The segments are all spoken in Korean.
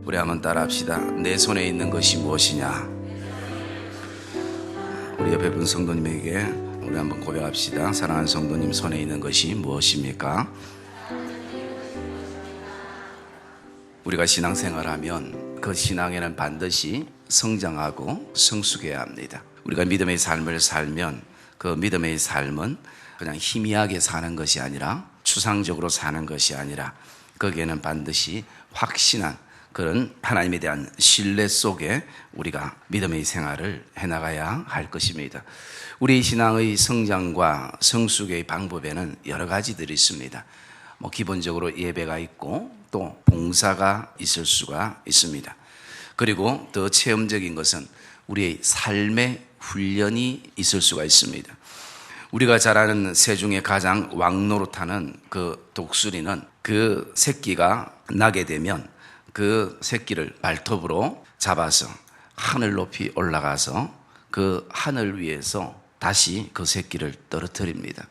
우리 한번 따라합시다. 내 손에 있는 것이 무엇이냐? 우리 옆에 분 성도님에게 우리 한번 고백합시다. 사랑하는 성도님, 손에 있는 것이 무엇입니까? 우리가 신앙생활하면 그 신앙에는 반드시 성장하고 성숙해야 합니다. 우리가 믿음의 삶을 살면 그 믿음의 삶은 그냥 희미하게 사는 것이 아니라 추상적으로 사는 것이 아니라 거기에는 반드시 확신한 그런 하나님에 대한 신뢰 속에 우리가 믿음의 생활을 해나가야 할 것입니다. 우리 신앙의 성장과 성숙의 방법에는 여러 가지들이 있습니다. 기본적으로 예배가 있고 또 봉사가 있을 수가 있습니다. 그리고 더 체험적인 것은 우리의 삶의 훈련이 있을 수가 있습니다. 우리가 잘 아는 새 중에 가장 왕노릇하는 그 독수리는 그 새끼가 나게 되면 그 새끼를 발톱으로 잡아서 하늘 높이 올라가서 그 하늘 위에서 다시 그 새끼를 떨어뜨립니다.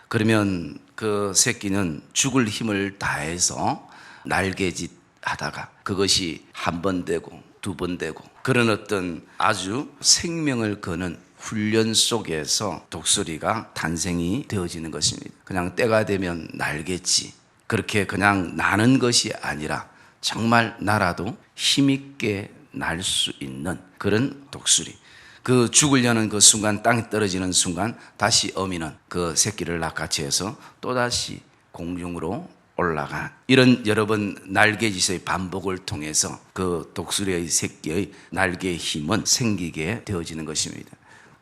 그러면 그 새끼는 죽을 힘을 다해서 날개짓 하다가 그것이 한 번 되고 두 번 되고 그런 어떤 아주 생명을 거는 훈련 속에서 독수리가 탄생이 되어지는 것입니다. 그냥 때가 되면 날겠지, 그렇게 그냥 나는 것이 아니라 정말 날아도 힘있게 날 수 있는 그런 독수리. 그 죽으려는 그 순간, 땅에 떨어지는 순간 다시 어미는 그 새끼를 낚아채서 또다시 공중으로 올라간 이런 여러 번 날개짓의 반복을 통해서 그 독수리의 새끼의 날개의 힘은 생기게 되어지는 것입니다.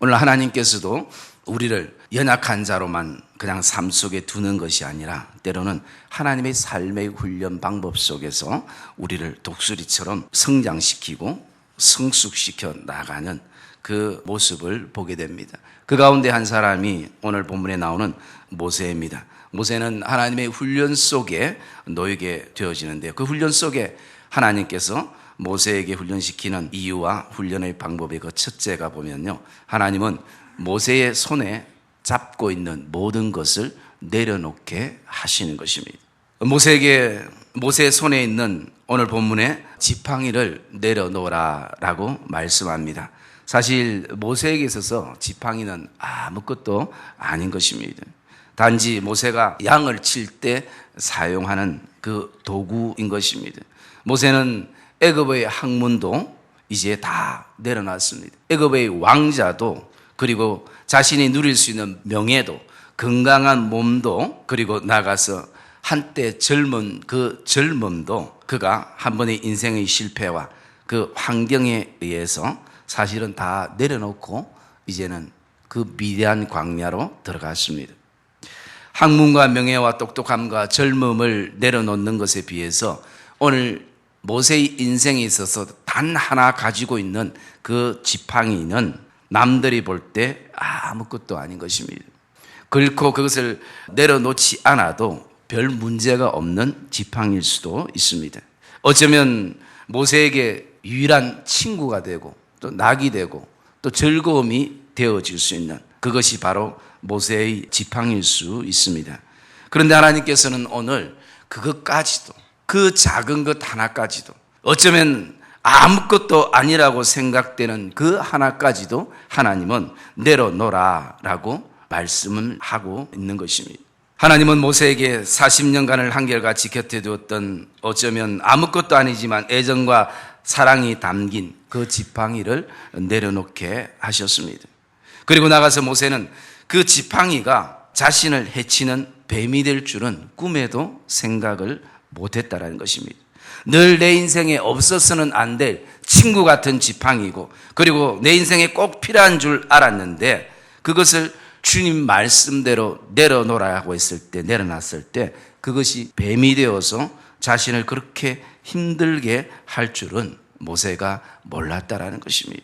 오늘 하나님께서도 우리를 연약한 자로만 그냥 삶 속에 두는 것이 아니라 때로는 하나님의 삶의 훈련 방법 속에서 우리를 독수리처럼 성장시키고 성숙시켜 나가는 그 모습을 보게 됩니다. 그 가운데 한 사람이 오늘 본문에 나오는 모세입니다. 모세는 하나님의 훈련 속에 놓이게 되어지는데요. 그 훈련 속에 하나님께서 모세에게 훈련시키는 이유와 훈련의 방법의 그 첫째가 보면요, 하나님은 모세의 손에 잡고 있는 모든 것을 내려놓게 하시는 것입니다. 모세의 손에 있는 오늘 본문의 지팡이를 내려놓으라라고 말씀합니다. 사실 모세에게 있어서 지팡이는 아무것도 아닌 것입니다. 단지 모세가 양을 칠 때 사용하는 그 도구인 것입니다. 모세는 애굽의 학문도 이제 다 내려놨습니다. 애굽의 왕자도, 그리고 자신이 누릴 수 있는 명예도, 건강한 몸도, 그리고 나가서 한때 젊은 그 젊음도 그가 한 번의 인생의 실패와 그 환경에 의해서 사실은 다 내려놓고 이제는 그 미대한 광야로 들어갔습니다. 학문과 명예와 똑똑함과 젊음을 내려놓는 것에 비해서 오늘 모세의 인생에 있어서 단 하나 가지고 있는 그 지팡이는 남들이 볼 때 아무것도 아닌 것입니다. 결코 그것을 내려놓지 않아도 별 문제가 없는 지팡이일 수도 있습니다. 어쩌면 모세에게 유일한 친구가 되고 또 낙이 되고 또 즐거움이 되어질 수 있는 그것이 바로 모세의 지팡이일 수 있습니다. 그런데 하나님께서는 오늘 그것까지도, 그 작은 것 하나까지도, 어쩌면 아무것도 아니라고 생각되는 그 하나까지도 하나님은 내려놓으라라고 말씀을 하고 있는 것입니다. 하나님은 모세에게 40년간을 한결같이 곁에 두었던 어쩌면 아무것도 아니지만 애정과 사랑이 담긴 그 지팡이를 내려놓게 하셨습니다. 그리고 나가서 모세는 그 지팡이가 자신을 해치는 뱀이 될 줄은 꿈에도 생각을 못했다라는 것입니다. 늘 내 인생에 없어서는 안 될 친구 같은 지팡이고, 그리고 내 인생에 꼭 필요한 줄 알았는데 그것을 주님 말씀대로 내려놓으라고 했을 때, 내려놨을 때 그것이 뱀이 되어서 자신을 그렇게 힘들게 할 줄은 모세가 몰랐다라는 것입니다.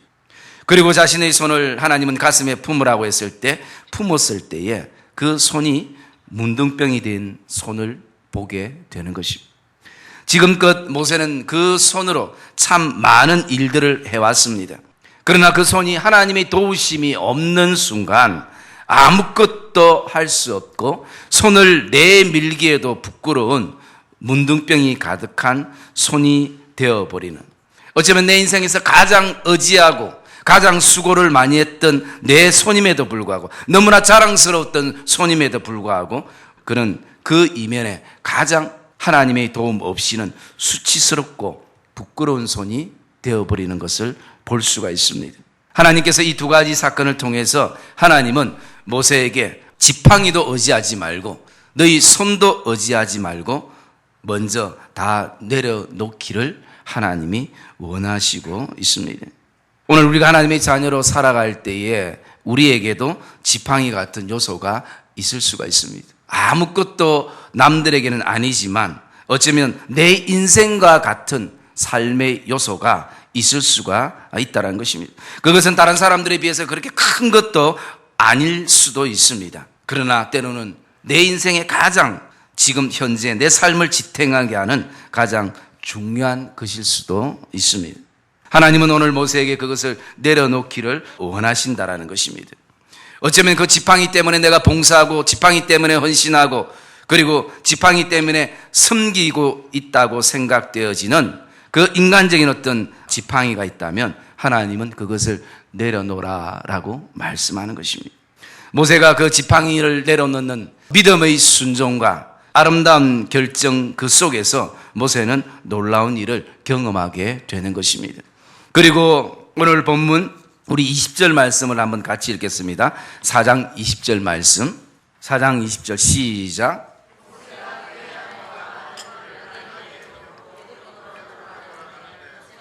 그리고 자신의 손을 하나님은 가슴에 품으라고 했을 때, 품었을 때에 그 손이 문둥병이 된 손을 보게 되는 것입니다. 지금껏 모세는 그 손으로 참 많은 일들을 해왔습니다. 그러나 그 손이 하나님의 도우심이 없는 순간 아무것도 할 수 없고 손을 내밀기에도 부끄러운 문둥병이 가득한 손이 되어버리는, 어쩌면 내 인생에서 가장 의지하고 가장 수고를 많이 했던 내 손임에도 불구하고, 너무나 자랑스러웠던 손임에도 불구하고, 그는 그 이면에 가장 하나님의 도움 없이는 수치스럽고 부끄러운 손이 되어버리는 것을 볼 수가 있습니다. 하나님께서 이 두 가지 사건을 통해서 하나님은 모세에게 지팡이도 의지하지 말고 너희 손도 의지하지 말고 먼저 다 내려놓기를 하나님이 원하시고 있습니다. 오늘 우리가 하나님의 자녀로 살아갈 때에 우리에게도 지팡이 같은 요소가 있을 수가 있습니다. 아무것도 남들에게는 아니지만 어쩌면 내 인생과 같은 삶의 요소가 있을 수가 있다는 것입니다. 그것은 다른 사람들에 비해서 그렇게 큰 것도 아닐 수도 있습니다. 그러나 때로는 내 인생의 가장 지금 현재 내 삶을 지탱하게 하는 가장 중요한 것일 수도 있습니다. 하나님은 오늘 모세에게 그것을 내려놓기를 원하신다라는 것입니다. 어쩌면 그 지팡이 때문에 내가 봉사하고 지팡이 때문에 헌신하고 그리고 지팡이 때문에 섬기고 있다고 생각되어지는 그 인간적인 어떤 지팡이가 있다면 하나님은 그것을 내려놓으라라고 말씀하는 것입니다. 모세가 그 지팡이를 내려놓는 믿음의 순종과 아름다운 결정 그 속에서 모세는 놀라운 일을 경험하게 되는 것입니다. 그리고 오늘 본문 우리 20절 말씀을 한번 같이 읽겠습니다. 4장 20절 말씀, 4장 20절 시작.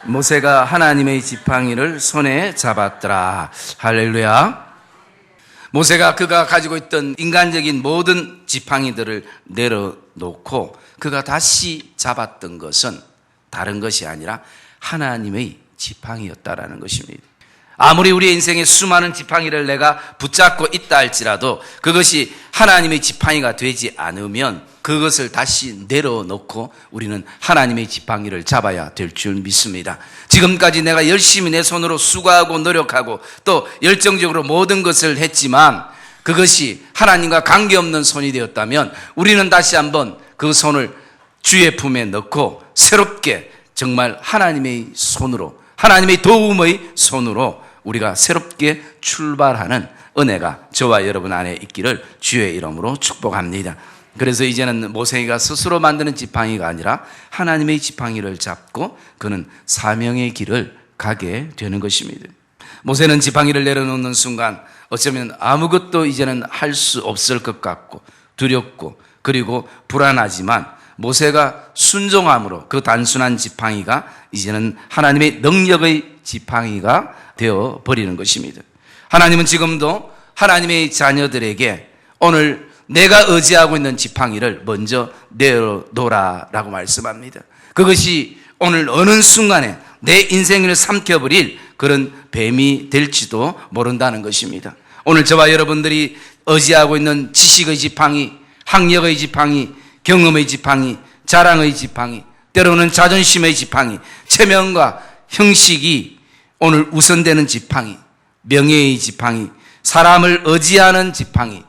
모세가 하나님의 지팡이를 손에 잡았더라. 할렐루야. 모세가 그가 가지고 있던 인간적인 모든 지팡이들을 내려놓고 그가 다시 잡았던 것은 다른 것이 아니라 하나님의 지팡이였다라는 것입니다. 아무리 우리의 인생에 수많은 지팡이를 내가 붙잡고 있다 할지라도 그것이 하나님의 지팡이가 되지 않으면 그것을 다시 내려놓고 우리는 하나님의 지팡이를 잡아야 될 줄 믿습니다. 지금까지 내가 열심히 내 손으로 수고하고 노력하고 또 열정적으로 모든 것을 했지만 그것이 하나님과 관계없는 손이 되었다면 우리는 다시 한번 그 손을 주의 품에 넣고 새롭게 정말 하나님의 손으로, 하나님의 도움의 손으로 우리가 새롭게 출발하는 은혜가 저와 여러분 안에 있기를 주의 이름으로 축복합니다. 그래서 이제는 모세가 스스로 만드는 지팡이가 아니라 하나님의 지팡이를 잡고 그는 사명의 길을 가게 되는 것입니다. 모세는 지팡이를 내려놓는 순간 어쩌면 아무것도 이제는 할 수 없을 것 같고 두렵고 그리고 불안하지만 모세가 순종함으로 그 단순한 지팡이가 이제는 하나님의 능력의 지팡이가 되어 버리는 것입니다. 하나님은 지금도 하나님의 자녀들에게 오늘 내가 의지하고 있는 지팡이를 먼저 내려놓으라라고 말씀합니다. 그것이 오늘 어느 순간에 내 인생을 삼켜버릴 그런 뱀이 될지도 모른다는 것입니다. 오늘 저와 여러분들이 의지하고 있는 지식의 지팡이, 학력의 지팡이, 경험의 지팡이, 자랑의 지팡이, 때로는 자존심의 지팡이, 체면과 형식이 오늘 우선되는 지팡이, 명예의 지팡이, 사람을 의지하는 지팡이,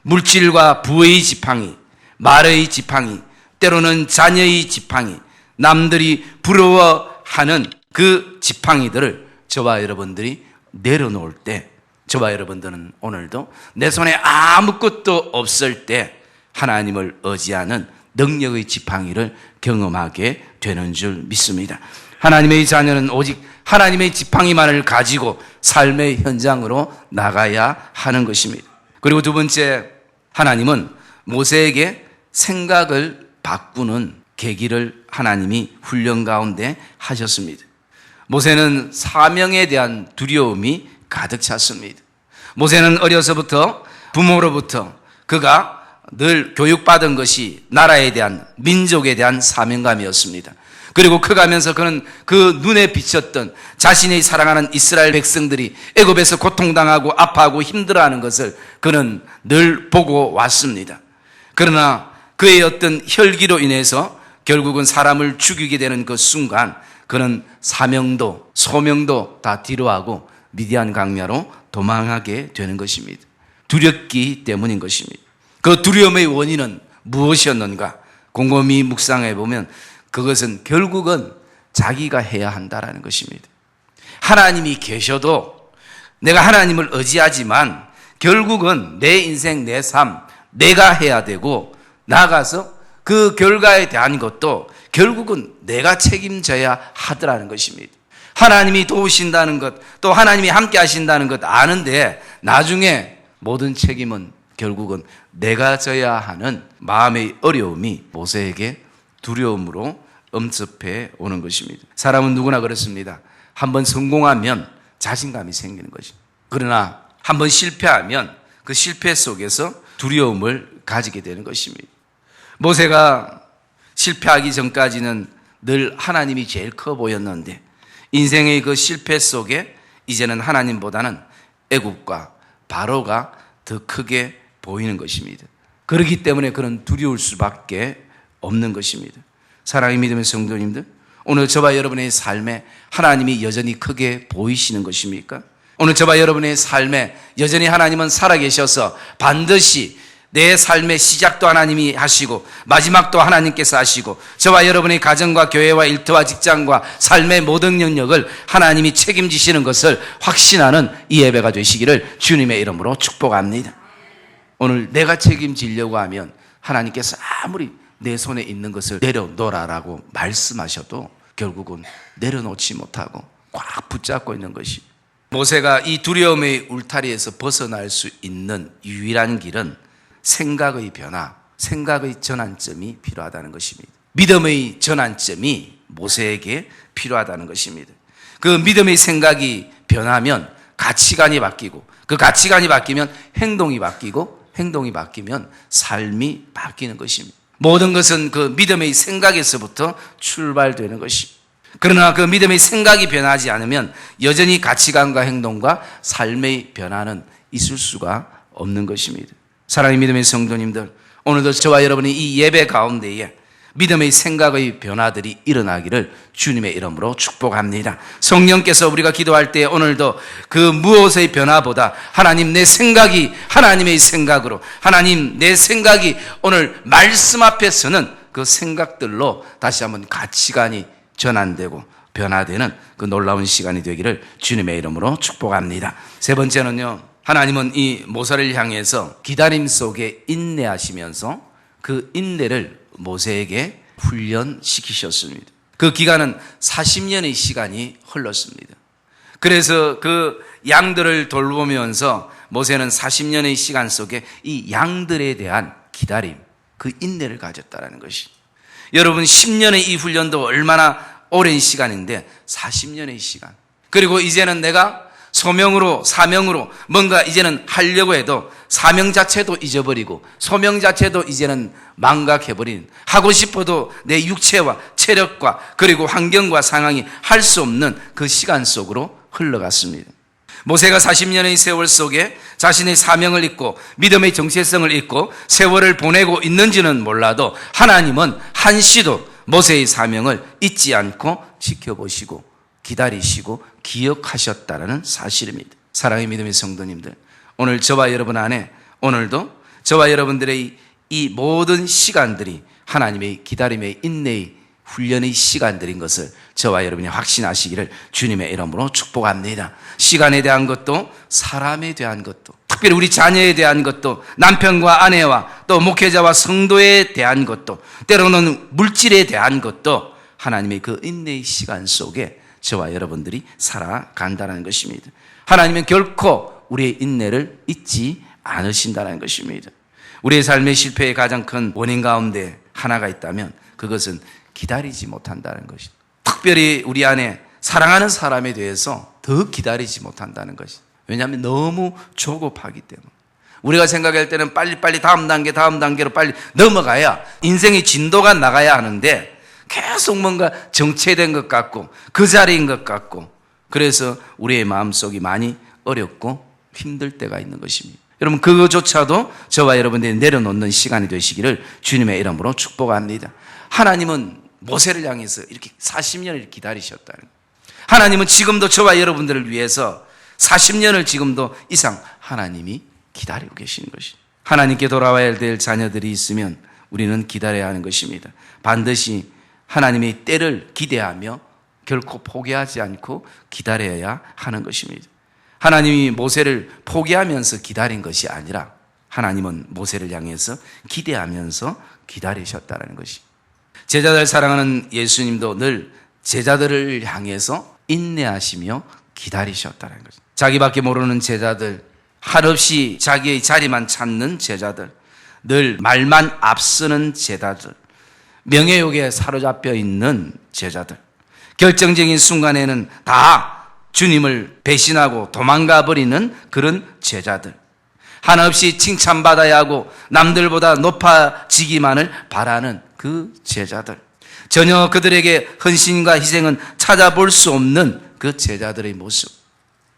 물질과 부의 지팡이, 말의 지팡이, 때로는 자녀의 지팡이, 남들이 부러워하는 그 지팡이들을 저와 여러분들이 내려놓을 때 저와 여러분들은 오늘도 내 손에 아무것도 없을 때 하나님을 의지하는 능력의 지팡이를 경험하게 되는 줄 믿습니다. 하나님의 자녀는 오직 하나님의 지팡이만을 가지고 삶의 현장으로 나가야 하는 것입니다. 그리고 두 번째, 하나님은 모세에게 생각을 바꾸는 계기를 하나님이 훈련 가운데 하셨습니다. 모세는 사명에 대한 두려움이 가득 찼습니다. 모세는 어려서부터 부모로부터 그가 늘 교육받은 것이 나라에 대한, 민족에 대한 사명감이었습니다. 그리고 커가면서 그는 그 눈에 비쳤던 자신이 사랑하는 이스라엘 백성들이 애굽에서 고통당하고 아파하고 힘들어하는 것을 그는 늘 보고 왔습니다. 그러나 그의 어떤 혈기로 인해서 결국은 사람을 죽이게 되는 그 순간 그는 사명도 소명도 다 뒤로하고 미디안 광야로 도망하게 되는 것입니다. 두렵기 때문인 것입니다. 그 두려움의 원인은 무엇이었는가? 곰곰이 묵상해 보면 그것은 결국은 자기가 해야 한다라는 것입니다. 하나님이 계셔도 내가 하나님을 의지하지만 결국은 내 인생, 내 삶, 내가 해야 되고 나아가서 그 결과에 대한 것도 결국은 내가 책임져야 하더라는 것입니다. 하나님이 도우신다는 것, 또 하나님이 함께 하신다는 것 아는데 나중에 모든 책임은 결국은 내가 져야 하는 마음의 어려움이 모세에게 두려움으로 엄습해 오는 것입니다. 사람은 누구나 그렇습니다. 한번 성공하면 자신감이 생기는 것입니다. 그러나 한번 실패하면 그 실패 속에서 두려움을 가지게 되는 것입니다. 모세가 실패하기 전까지는 늘 하나님이 제일 커 보였는데 인생의 그 실패 속에 이제는 하나님보다는 애굽과 바로가 더 크게 보이는 것입니다. 그렇기 때문에 그런 두려울 수밖에 없는 것입니다. 사랑의 믿음의 성도님들, 오늘 저와 여러분의 삶에 하나님이 여전히 크게 보이시는 것입니까? 오늘 저와 여러분의 삶에 여전히 하나님은 살아계셔서 반드시 내 삶의 시작도 하나님이 하시고 마지막도 하나님께서 하시고 저와 여러분의 가정과 교회와 일터와 직장과 삶의 모든 영역을 하나님이 책임지시는 것을 확신하는 이 예배가 되시기를 주님의 이름으로 축복합니다. 오늘 내가 책임지려고 하면 하나님께서 아무리 내 손에 있는 것을 내려놓으라고 말씀하셔도 결국은 내려놓지 못하고 꽉 붙잡고 있는 것이, 모세가 이 두려움의 울타리에서 벗어날 수 있는 유일한 길은 생각의 변화, 생각의 전환점이 필요하다는 것입니다. 믿음의 전환점이 모세에게 필요하다는 것입니다. 그 믿음의 생각이 변하면 가치관이 바뀌고, 그 가치관이 바뀌면 행동이 바뀌고, 행동이 바뀌면 삶이 바뀌는 것입니다. 모든 것은 그 믿음의 생각에서부터 출발되는 것입니다. 그러나 그 믿음의 생각이 변하지 않으면 여전히 가치관과 행동과 삶의 변화는 있을 수가 없는 것입니다. 사랑의 믿음의 성도님들, 오늘도 저와 여러분이 이 예배 가운데에 믿음의 생각의 변화들이 일어나기를 주님의 이름으로 축복합니다. 성령께서 우리가 기도할 때 오늘도 그 무엇의 변화보다 하나님 내 생각이 하나님의 생각으로, 하나님 내 생각이 오늘 말씀 앞에 서는 그 생각들로 다시 한번 가치관이 전환되고 변화되는 그 놀라운 시간이 되기를 주님의 이름으로 축복합니다. 세 번째는요, 하나님은 이 모세를 향해서 기다림 속에 인내하시면서 그 인내를 모세에게 훈련시키셨습니다. 그 기간은 40년의 시간이 흘렀습니다. 그래서 그 양들을 돌보면서 모세는 40년의 시간 속에 이 양들에 대한 기다림, 그 인내를 가졌다는 것이, 여러분 10년의 이 훈련도 얼마나 오랜 시간인데 40년의 시간, 그리고 이제는 내가 소명으로 사명으로 뭔가 이제는 하려고 해도 사명 자체도 잊어버리고 소명 자체도 이제는 망각해버린, 하고 싶어도 내 육체와 체력과 그리고 환경과 상황이 할 수 없는 그 시간 속으로 흘러갔습니다. 모세가 40년의 세월 속에 자신의 사명을 잊고 믿음의 정체성을 잊고 세월을 보내고 있는지는 몰라도 하나님은 한시도 모세의 사명을 잊지 않고 지켜보시고 기다리시고 기억하셨다는 사실입니다. 사랑의 믿음의 성도님들, 오늘 저와 여러분 안에 오늘도 저와 여러분들의 이 모든 시간들이 하나님의 기다림의 인내의 훈련의 시간들인 것을 저와 여러분이 확신하시기를 주님의 이름으로 축복합니다. 시간에 대한 것도 사람에 대한 것도, 특별히 우리 자녀에 대한 것도, 남편과 아내와 또 목회자와 성도에 대한 것도, 때로는 물질에 대한 것도 하나님의 그 인내의 시간 속에 저와 여러분들이 살아간다는 것입니다. 하나님은 결코 우리의 인내를 잊지 않으신다는 것입니다. 우리의 삶의 실패의 가장 큰 원인 가운데 하나가 있다면 그것은 기다리지 못한다는 것입니다. 특별히 우리 안에 사랑하는 사람에 대해서 더 기다리지 못한다는 것입니다. 왜냐하면 너무 조급하기 때문에. 우리가 생각할 때는 빨리빨리 다음 단계로 빨리 넘어가야 인생의 진도가 나가야 하는데 계속 뭔가 정체된 것 같고 그 자리인 것 같고, 그래서 우리의 마음속이 많이 어렵고 힘들 때가 있는 것입니다. 여러분, 그거조차도 저와 여러분들이 내려놓는 시간이 되시기를 주님의 이름으로 축복합니다. 하나님은 모세를 향해서 이렇게 40년을 기다리셨다는 거예요. 하나님은 지금도 저와 여러분들을 위해서 40년을 지금도 이상 하나님이 기다리고 계시는 것입니다. 하나님께 돌아와야 될 자녀들이 있으면 우리는 기다려야 하는 것입니다. 반드시 하나님의 때를 기대하며 결코 포기하지 않고 기다려야 하는 것입니다. 하나님이 모세를 포기하면서 기다린 것이 아니라 하나님은 모세를 향해서 기대하면서 기다리셨다는 것이. 제자들 사랑하는 예수님도 늘 제자들을 향해서 인내하시며 기다리셨다는 것이. 자기밖에 모르는 제자들, 한없이 자기의 자리만 찾는 제자들, 늘 말만 앞서는 제자들, 명예욕에 사로잡혀 있는 제자들, 결정적인 순간에는 다 주님을 배신하고 도망가 버리는 그런 제자들, 한없이 칭찬받아야 하고 남들보다 높아지기만을 바라는 그 제자들, 전혀 그들에게 헌신과 희생은 찾아볼 수 없는 그 제자들의 모습.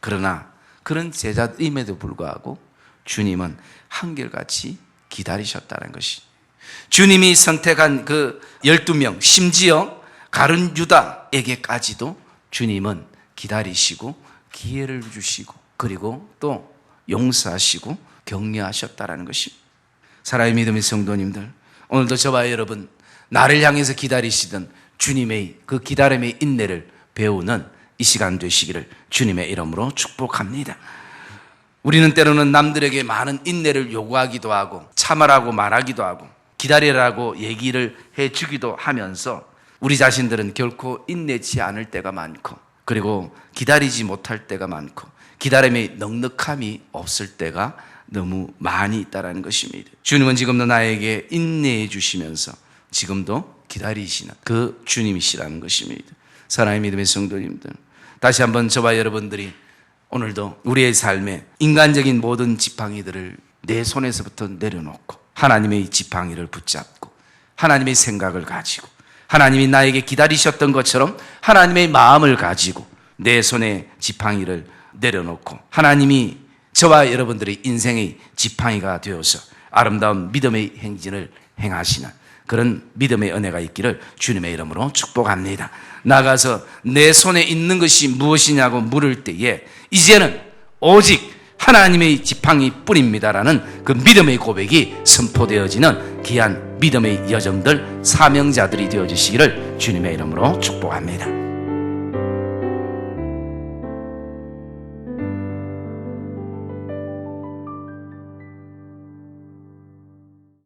그러나 그런 제자임에도 불구하고 주님은 한결같이 기다리셨다는 것이. 주님이 선택한 그 12명, 심지어 가룟 유다에게까지도 주님은 기다리시고 기회를 주시고 그리고 또 용서하시고 격려하셨다는 것입니다. 사랑의 믿음의 성도님들, 오늘도 저와 여러분 나를 향해서 기다리시던 주님의 그 기다림의 인내를 배우는 이 시간 되시기를 주님의 이름으로 축복합니다. 우리는 때로는 남들에게 많은 인내를 요구하기도 하고 참으라고 말하기도 하고 기다리라고 얘기를 해주기도 하면서 우리 자신들은 결코 인내치 않을 때가 많고 그리고 기다리지 못할 때가 많고 기다림의 넉넉함이 없을 때가 너무 많이 있다는 것입니다. 주님은 지금도 나에게 인내해 주시면서 지금도 기다리시는 그 주님이시라는 것입니다. 사랑의 믿음의 성도님들, 다시 한번 저와 여러분들이 오늘도 우리의 삶에 인간적인 모든 지팡이들을 내 손에서부터 내려놓고 하나님의 지팡이를 붙잡고 하나님의 생각을 가지고 하나님이 나에게 기다리셨던 것처럼 하나님의 마음을 가지고 내 손에 지팡이를 내려놓고 하나님이 저와 여러분들의 인생의 지팡이가 되어서 아름다운 믿음의 행진을 행하시는 그런 믿음의 은혜가 있기를 주님의 이름으로 축복합니다. 나가서 내 손에 있는 것이 무엇이냐고 물을 때에 이제는 오직 하나님의 지팡이 뿐입니다라는 그 믿음의 고백이 선포되어지는 귀한 믿음의 여정들, 사명자들이 되어주시기를 주님의 이름으로 축복합니다.